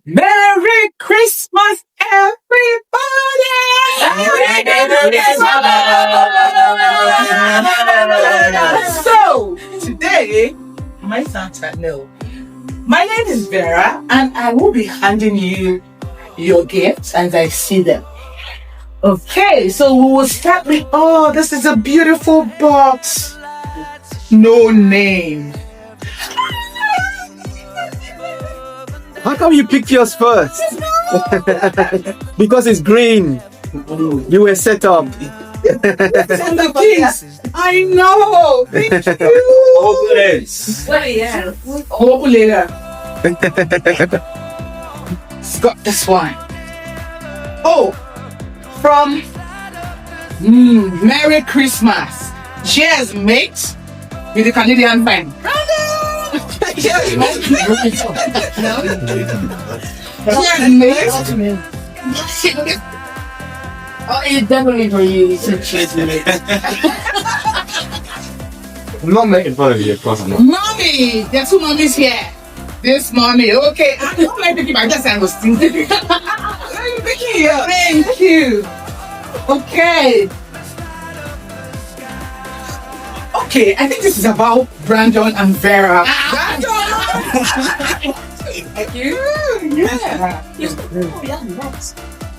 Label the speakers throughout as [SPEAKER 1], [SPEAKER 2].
[SPEAKER 1] Merry Christmas, everybody! So, today, my Santa, no. My name is Vera, and I will be handing you your gifts as I see them. Okay, so we will start with, oh, this is a beautiful box. No name.
[SPEAKER 2] How come you picked yours first? Because it's green. You were set up.
[SPEAKER 1] I know. Thank you. Open later. It's got this one. Oh, from Merry Christmas. Cheers, mate. With the Canadian band. Cheers, mate.
[SPEAKER 3] Oh, it's definitely for you. It's a cheers, mate.
[SPEAKER 2] I'm not making fun of you, of course I'm not.
[SPEAKER 1] Mommy! There are two mommies here. This mommy, okay. I'm not like picking my just I was thinking. Thank you. Okay. Okay, I think this is about Brandon and Vera. Brandon! Thank you. Yeah.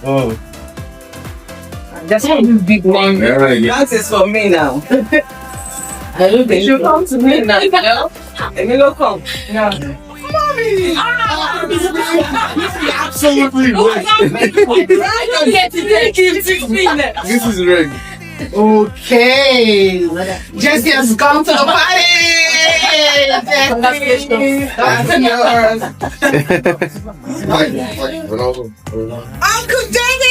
[SPEAKER 2] Oh.
[SPEAKER 3] That's a big one.
[SPEAKER 4] That is for me now.
[SPEAKER 3] I don't think
[SPEAKER 4] You come to me now. No? And you don't come.
[SPEAKER 3] No.
[SPEAKER 1] Mommy!
[SPEAKER 2] Absolutely This is red.
[SPEAKER 1] Okay. Jessie has come to the party. Jessie, that's yours. Uncle David!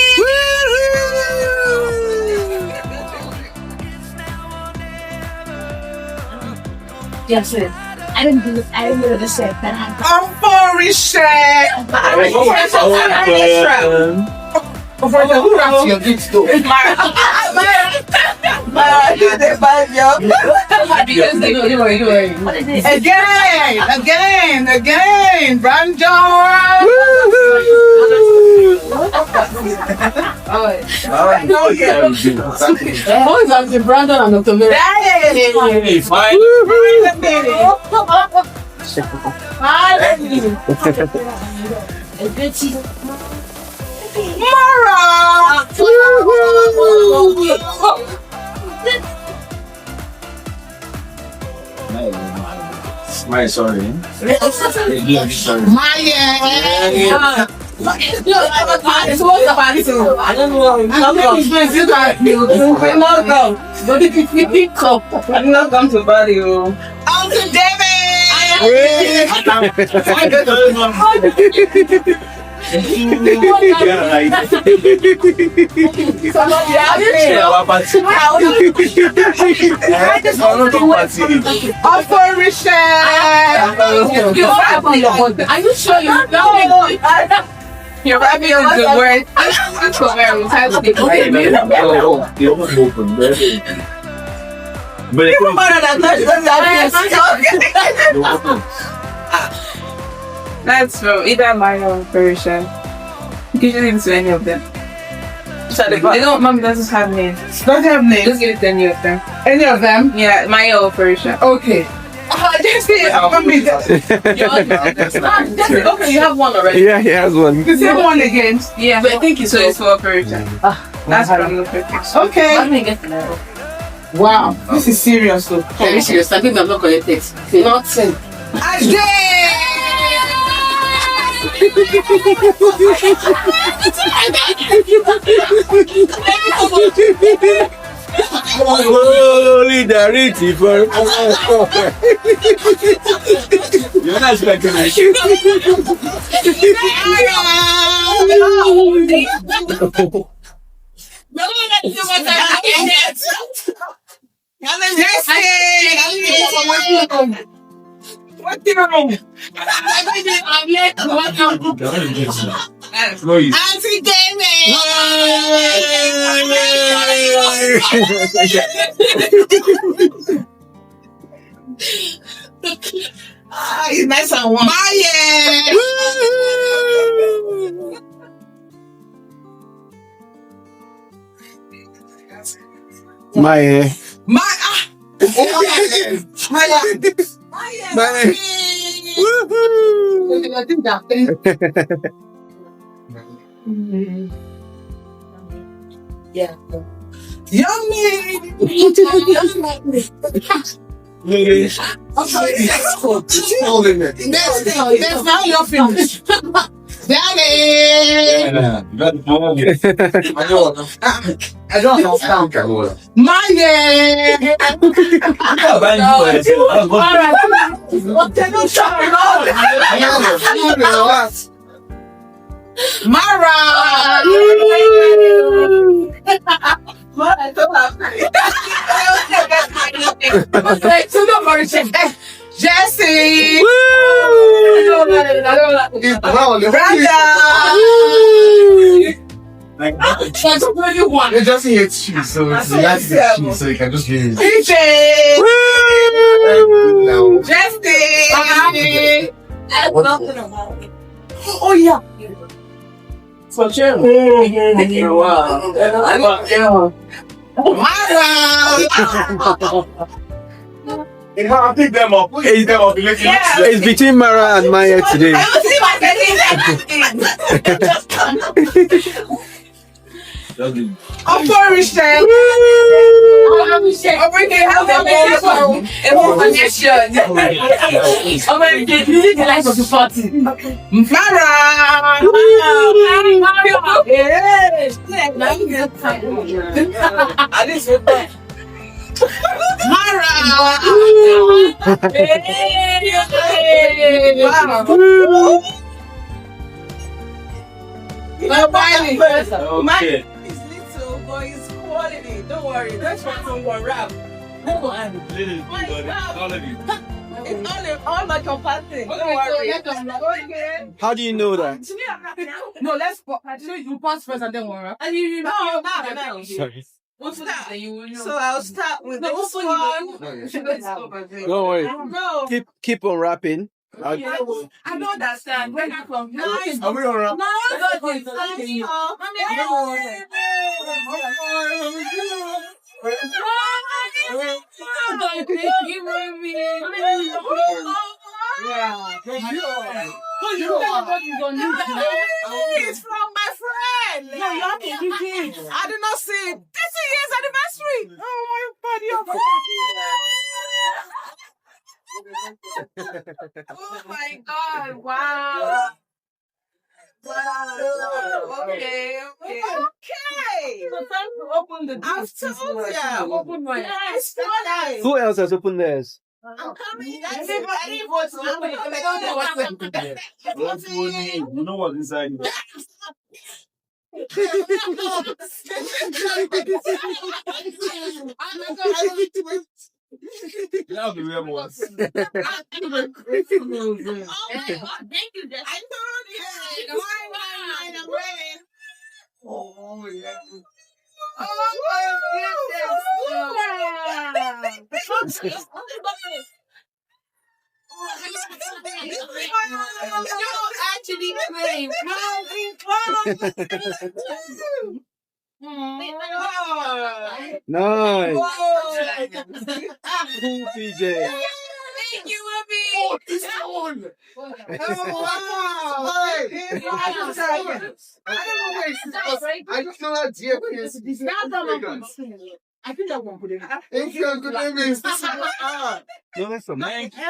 [SPEAKER 3] Yes, sir. I didn't do the same thing.
[SPEAKER 1] Unforgettable, who wrapped your gifts though? Again, Brandon!
[SPEAKER 3] Brandon and Dr. Mary.
[SPEAKER 1] Mara!
[SPEAKER 2] My sorry.
[SPEAKER 1] Maya!
[SPEAKER 3] It's what's about it. I don't know.
[SPEAKER 4] I'm not come to body.
[SPEAKER 1] Uncle David!
[SPEAKER 3] Are you sure you know?
[SPEAKER 4] You're wrapping up the word. That's from either mine or Persian. You can just give it to any of them. They don't, Mom doesn't have names.
[SPEAKER 1] Don't have names.
[SPEAKER 4] Just give it to any of them.
[SPEAKER 1] Any of them?
[SPEAKER 4] Yeah, mine or Persian.
[SPEAKER 1] Okay. Just say
[SPEAKER 4] Okay, you have one already.
[SPEAKER 2] Yeah, he has one.
[SPEAKER 1] the same one again.
[SPEAKER 4] Yeah, but I think it's so it's for Persian. That's from the Persian.
[SPEAKER 1] Okay.
[SPEAKER 3] Let me get to know.
[SPEAKER 1] Wow, this is serious though.
[SPEAKER 3] Very serious. I think I'm not going to text. Nothing.
[SPEAKER 2] Holy Darity for you're not expecting that.
[SPEAKER 1] What the wrong? Auntie Damon! He's nice and warm. Bye!
[SPEAKER 2] My.
[SPEAKER 1] Yeah. Yummy! There's now your finish. Daddy! I don't understand. My Mara! Jesse!
[SPEAKER 2] It just hates cheese, so it's cheese, so you can just get it.
[SPEAKER 1] PJ! Jesse! Oh yeah. For sure.
[SPEAKER 2] I'll pick them up. Pick them up. It's between Mara and Maya today.
[SPEAKER 1] I'm for Michelle. I'm bringing help and the life of the party. Mara!
[SPEAKER 2] Okay.
[SPEAKER 1] It's little, but it's quality. Don't worry. That's why someone rap. It's all like your party. Don't worry.
[SPEAKER 2] How do you know that?
[SPEAKER 1] No, let's you pass first and then worry. And you know.
[SPEAKER 2] Sorry.
[SPEAKER 1] So I'll start with this one.
[SPEAKER 2] Don't worry.
[SPEAKER 1] No.
[SPEAKER 2] Keep on rapping.
[SPEAKER 1] I don't understand. Where that from? Nice.
[SPEAKER 2] Are we on rap?
[SPEAKER 1] It's from my friend. I did not see it. This year's anniversary. Oh my body. Oh my God! Wow! Wow! Okay.
[SPEAKER 3] So time to open the
[SPEAKER 1] I've told you.
[SPEAKER 3] Open my
[SPEAKER 1] It's fine.
[SPEAKER 2] Who else has opened theirs?
[SPEAKER 1] I'm coming. I didn't vote. I don't know what's
[SPEAKER 2] You know what's inside? You have the real ones.
[SPEAKER 3] Thank you, Jess.
[SPEAKER 1] I told you. Mine, I'm ready.
[SPEAKER 2] Oh, yeah.
[SPEAKER 1] Oh my goodness. You actually claim.
[SPEAKER 2] Nice. PJ.
[SPEAKER 1] Thank you, Abby.
[SPEAKER 2] Oh, this one.
[SPEAKER 1] Oh, wow.
[SPEAKER 2] I just know that GFS.
[SPEAKER 3] I think that one put it.
[SPEAKER 2] Thank you, good name. No, that's a man. I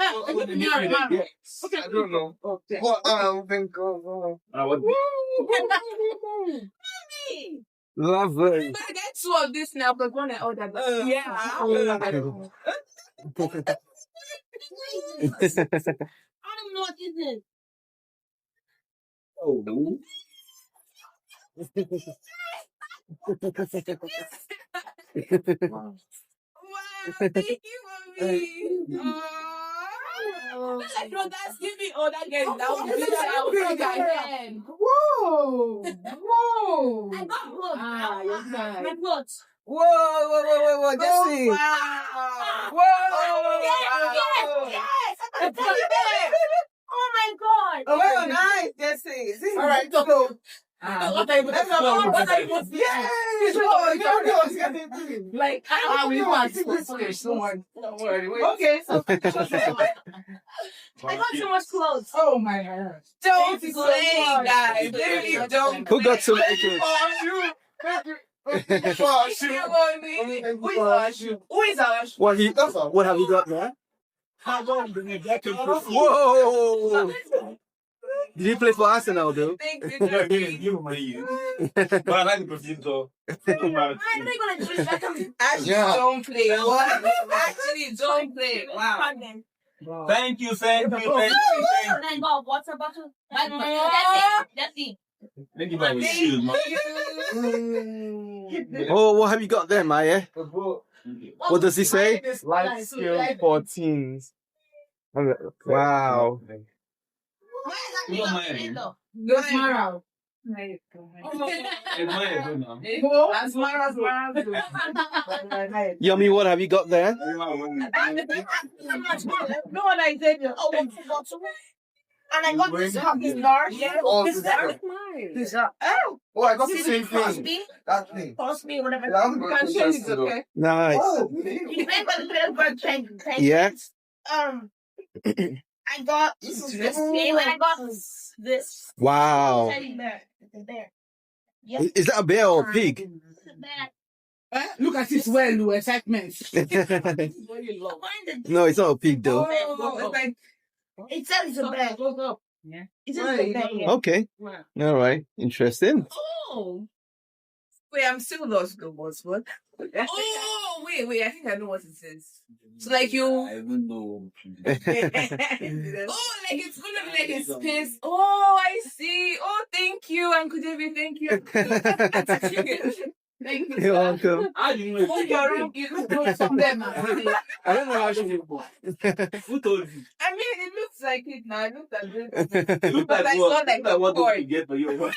[SPEAKER 2] don't know. What? Thank God. Lovely.
[SPEAKER 3] But get two of this now, but one I ordered. Yeah. I'm not eating.
[SPEAKER 2] Oh.
[SPEAKER 1] Wow, thank you, Mommy.
[SPEAKER 3] I don't that's give me all that game down.
[SPEAKER 1] Whoa! Whoa!
[SPEAKER 3] I got clothes.
[SPEAKER 1] You're fine.
[SPEAKER 3] My clothes.
[SPEAKER 1] Whoa, Jesse.
[SPEAKER 3] Wow.
[SPEAKER 1] Whoa!
[SPEAKER 3] Yes. Oh my God.
[SPEAKER 1] Oh, nice, Jesse.
[SPEAKER 2] All right,
[SPEAKER 1] so What are you like, I will want don't worry. Okay.
[SPEAKER 3] I got too much clothes.
[SPEAKER 1] Oh my God.
[SPEAKER 4] Don't play, guys. Literally don't.
[SPEAKER 2] Who got some clothes?
[SPEAKER 4] Who is our shoe?
[SPEAKER 2] What have you got there? Whoa! Did you play for Arsenal, though?
[SPEAKER 4] Thank you.
[SPEAKER 2] But
[SPEAKER 3] I like the perfume, so. I'm not gonna do this.
[SPEAKER 4] Actually, don't play. Actually, don't play. Wow.
[SPEAKER 3] Thank you.
[SPEAKER 1] Thank
[SPEAKER 3] Thank
[SPEAKER 1] you.
[SPEAKER 3] you.
[SPEAKER 1] Then
[SPEAKER 3] go water bottle. That's it.
[SPEAKER 2] Thank you, my shoes, man. Oh, what have you got there, Maya? What does he say?
[SPEAKER 5] Life skill 14.
[SPEAKER 2] Wow.
[SPEAKER 1] tomorrow.
[SPEAKER 2] Yummy, what have you got there?
[SPEAKER 1] No one I said. And I got this jar. This jar. Oh,
[SPEAKER 5] I got the same thing. That thing.
[SPEAKER 1] Toss me, whatever.
[SPEAKER 5] You can change it, okay?
[SPEAKER 2] Nice.
[SPEAKER 1] You pay for the credit card.
[SPEAKER 2] Yeah.
[SPEAKER 1] I got this. And I got this.
[SPEAKER 2] Wow.
[SPEAKER 1] There.
[SPEAKER 2] Is that a bear or a pig?
[SPEAKER 1] Look at this well, excitement.
[SPEAKER 2] No, it's not a pig though.
[SPEAKER 1] It says it's a bear. Yeah. It's a bear.
[SPEAKER 2] Okay. All right. Interesting.
[SPEAKER 4] Oh. Wait, I'm still lost though, what's what? Oh, wait, I think I know what it is. So like you...
[SPEAKER 3] I don't know.
[SPEAKER 4] Oh, like it's gonna be like a space. Oh, I see. Oh, thank you, Uncle David, thank you. Thank you.
[SPEAKER 2] You're welcome.
[SPEAKER 3] How do you know?
[SPEAKER 4] Oh, your room is from them.
[SPEAKER 3] I don't know how she did. Who told you?
[SPEAKER 4] I mean, it looks like it now. It looks like it.
[SPEAKER 3] Look
[SPEAKER 4] But
[SPEAKER 3] at
[SPEAKER 4] I
[SPEAKER 3] what?
[SPEAKER 4] saw like
[SPEAKER 3] Look at what
[SPEAKER 4] the
[SPEAKER 3] did you get for you?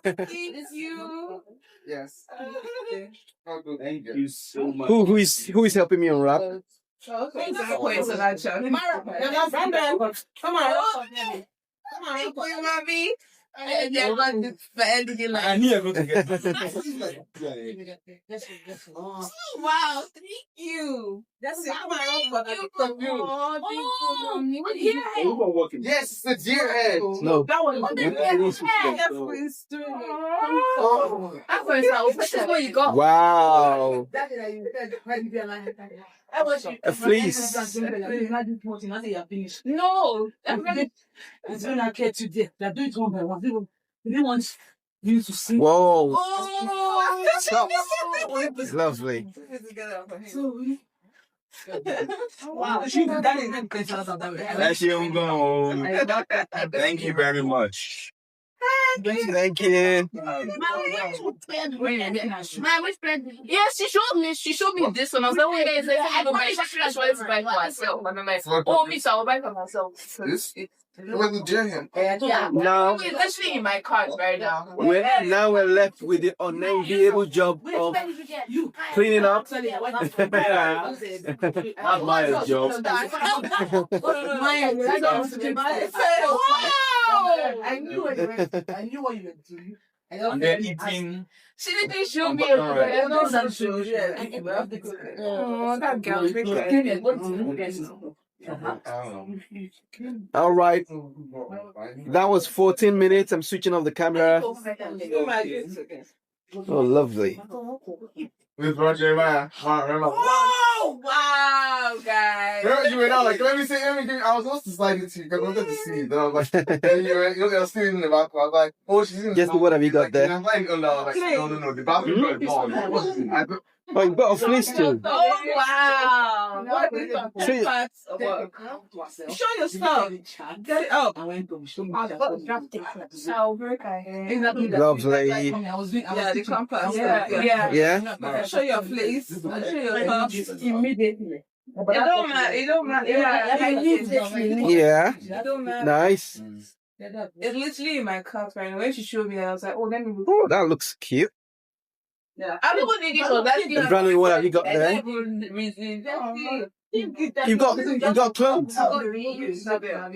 [SPEAKER 4] Thank you.
[SPEAKER 5] Yes.
[SPEAKER 3] Thank you so much.
[SPEAKER 2] Who is helping me unwrap?
[SPEAKER 4] Okay, so that's
[SPEAKER 1] Come on.
[SPEAKER 4] Thank you, mommy. And then one for ending
[SPEAKER 3] I
[SPEAKER 4] like.
[SPEAKER 3] knew you were going to get
[SPEAKER 4] Oh, wow, thank you. That's it.
[SPEAKER 5] Yes, it's the deer head.
[SPEAKER 2] No.
[SPEAKER 1] That one.
[SPEAKER 4] This is what you got.
[SPEAKER 2] Wow. A fleece.
[SPEAKER 4] No,
[SPEAKER 1] It's been okay today. They're doing it one by one. They didn't want you to see.
[SPEAKER 2] Whoa.
[SPEAKER 4] oh,
[SPEAKER 2] Lovely.
[SPEAKER 1] Wow. That is not the of that way.
[SPEAKER 3] That's your going. Thank you very much.
[SPEAKER 2] Thank you.
[SPEAKER 3] My
[SPEAKER 4] which friend? Yes, she showed me this one. I was like, oh, guys, I should buy for myself. And I'm like, oh, me, so I'll buy for myself.
[SPEAKER 5] This? Where's the deer head?
[SPEAKER 4] Yeah.
[SPEAKER 2] Now,
[SPEAKER 4] It's actually in my cart right now.
[SPEAKER 2] we're left with the unenviable job of cleaning up.
[SPEAKER 3] That's my job.
[SPEAKER 1] I knew what you were doing.
[SPEAKER 3] And then eating.
[SPEAKER 4] She didn't show me.
[SPEAKER 1] I know that show. Yeah.
[SPEAKER 4] Oh, that girl.
[SPEAKER 2] All right. That was 14 minutes. I'm switching off the camera. Oh, lovely.
[SPEAKER 5] With Roger, man.
[SPEAKER 4] Oh, wow, guys.
[SPEAKER 5] Remember you went out like, let me see. I was supposed to slide it to you because I wanted to see it. Then I was like, then you were still in the back. I was like, oh, she's in the
[SPEAKER 2] Guess
[SPEAKER 5] back.
[SPEAKER 2] what have you got
[SPEAKER 5] Like,
[SPEAKER 2] there?
[SPEAKER 5] and I'm like, oh, no, like, no. The bathroom got gone.
[SPEAKER 2] Oh, you got a fleece too.
[SPEAKER 4] Oh, wow.
[SPEAKER 2] Show you-
[SPEAKER 4] Show your stuff. Get it up.
[SPEAKER 1] I went to show me.
[SPEAKER 2] Lovely.
[SPEAKER 1] I was doing.
[SPEAKER 4] Yeah, the compass.
[SPEAKER 1] Yeah.
[SPEAKER 2] Yeah.
[SPEAKER 4] Show your place. Show your cup.
[SPEAKER 1] Immediately.
[SPEAKER 4] It don't matter.
[SPEAKER 1] Yeah.
[SPEAKER 2] Yeah.
[SPEAKER 4] It don't matter.
[SPEAKER 2] Nice.
[SPEAKER 4] It's literally in my cup right now. When she showed me, I was like, oh, let me.
[SPEAKER 2] Oh, that looks cute.
[SPEAKER 4] Yeah. I don't think it was that.
[SPEAKER 2] And Brandon, what have you got there? You got clothes.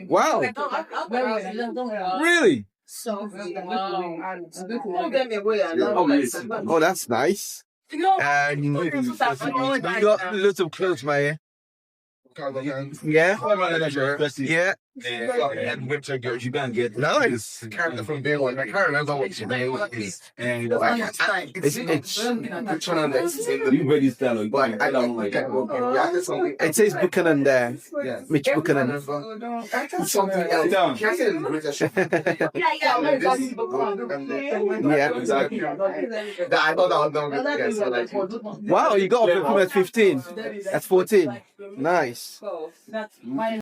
[SPEAKER 2] Wow. Really?
[SPEAKER 1] So,
[SPEAKER 2] Oh, that's nice. And you got lots of clothes, man. Yeah. Yeah.
[SPEAKER 3] And winter girls, you gotta get
[SPEAKER 2] Nice.
[SPEAKER 5] Character from day one. I can't remember what his name is.
[SPEAKER 3] and
[SPEAKER 2] It's
[SPEAKER 5] Which one that's in the
[SPEAKER 3] you ready style.
[SPEAKER 5] but I don't like that. Yeah, I did something.
[SPEAKER 2] it says Buchanan there.
[SPEAKER 5] Yeah.
[SPEAKER 2] Which Buchanan?
[SPEAKER 5] I did something else.
[SPEAKER 3] Down.
[SPEAKER 5] Can I say it in British?
[SPEAKER 2] Yeah.
[SPEAKER 5] Exactly. I thought that was done. Yeah, so like,
[SPEAKER 2] Wow, you got up from at 15. That's 14. Nice.
[SPEAKER 1] that's my